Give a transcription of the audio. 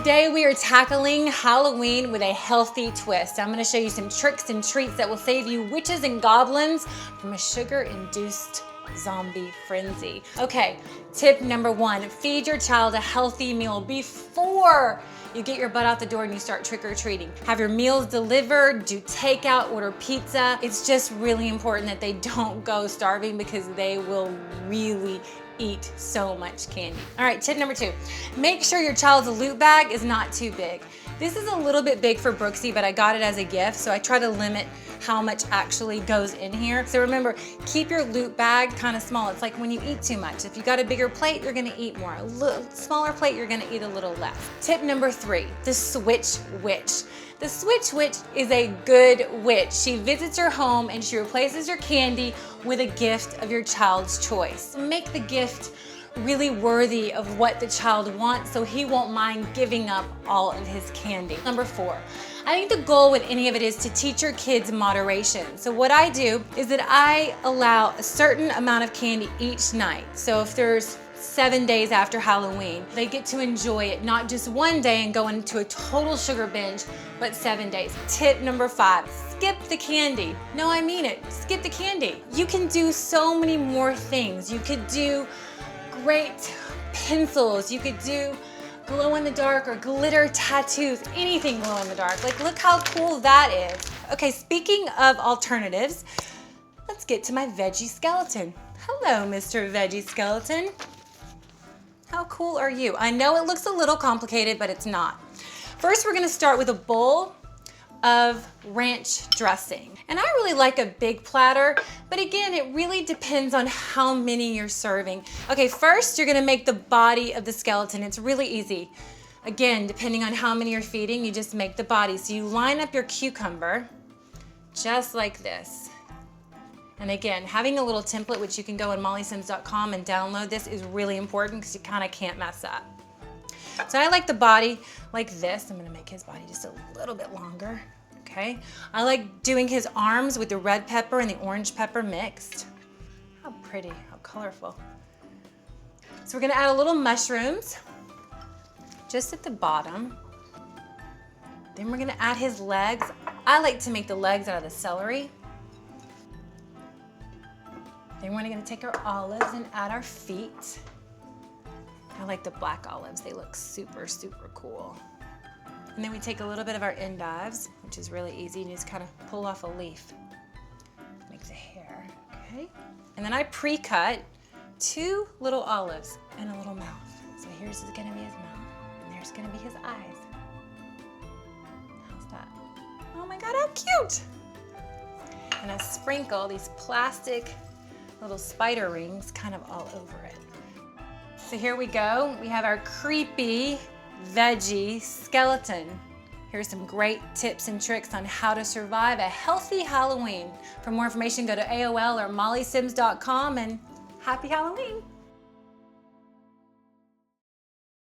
Today we are tackling Halloween with a healthy twist. I'm gonna show you some tricks and treats that will save you witches and goblins from a sugar-induced zombie frenzy. Okay, tip number one, feed your child a healthy meal before you get your butt out the door and you start trick-or-treating. Have your meals delivered, do takeout, order pizza. It's just really important that they don't go starving because they will really eat so much candy. All right, tip number two, make sure your child's loot bag is not too big. This is a little bit big for Brooksy, but I got it as a gift, so I try to limit how much actually goes in here. So remember, keep your loot bag kind of small. It's like when you eat too much. If you got a bigger plate, you're gonna eat more. A little smaller plate, you're gonna eat a little less. Tip number three, the Switch Witch. The Switch Witch is a good witch. She visits your home and she replaces your candy with a gift of your child's choice. Make the gift really worthy of what the child wants so he won't mind giving up all of his candy. Number four, I think the goal with any of it is to teach your kids moderation. So what I do is that I allow a certain amount of candy each night. So if there's 7 days after Halloween, they get to enjoy it, not just one day and go into a total sugar binge, but 7 days. Tip number five, skip the candy. No, I mean it, skip the candy. You can do so many more things. You could do great pencils, you could do glow in the dark or glitter tattoos, anything glow in the dark. Like, look how cool that is. Okay, speaking of alternatives, let's get to my veggie skeleton. Hello, Mr. Veggie Skeleton. How cool are you? I know it looks a little complicated, but it's not. First, we're gonna start with a bowl of ranch dressing. And I really like a big platter, but again, it really depends on how many you're serving. Okay, first you're gonna make the body of the skeleton. It's really easy. Again, depending on how many you're feeding, you just make the body. So you line up your cucumber just like this. And again, having a little template, which you can go on mollysims.com and download this, is really important because you kind of can't mess up. So I like the body like this. I'm gonna make his body just a little bit longer, okay? I like doing his arms with the red pepper and the orange pepper mixed. How pretty, how colorful. So we're gonna add a little mushrooms just at the bottom. Then we're gonna add his legs. I like to make the legs out of the celery. Then we're gonna take our olives and add our feet. I like the black olives. They look super, super cool. And then we take a little bit of our endives, which is really easy. You just kind of pull off a leaf. Make the hair, okay? And then I pre-cut 2 little olives and a little mouth. So here's gonna be his mouth, and there's gonna be his eyes. How's that? Oh my God, how cute! And I sprinkle these plastic little spider rings kind of all over it. So here we go. We have our creepy veggie skeleton. Here's some great tips and tricks on how to survive a healthy Halloween. For more information, go to AOL or mollysims.com, and happy Halloween.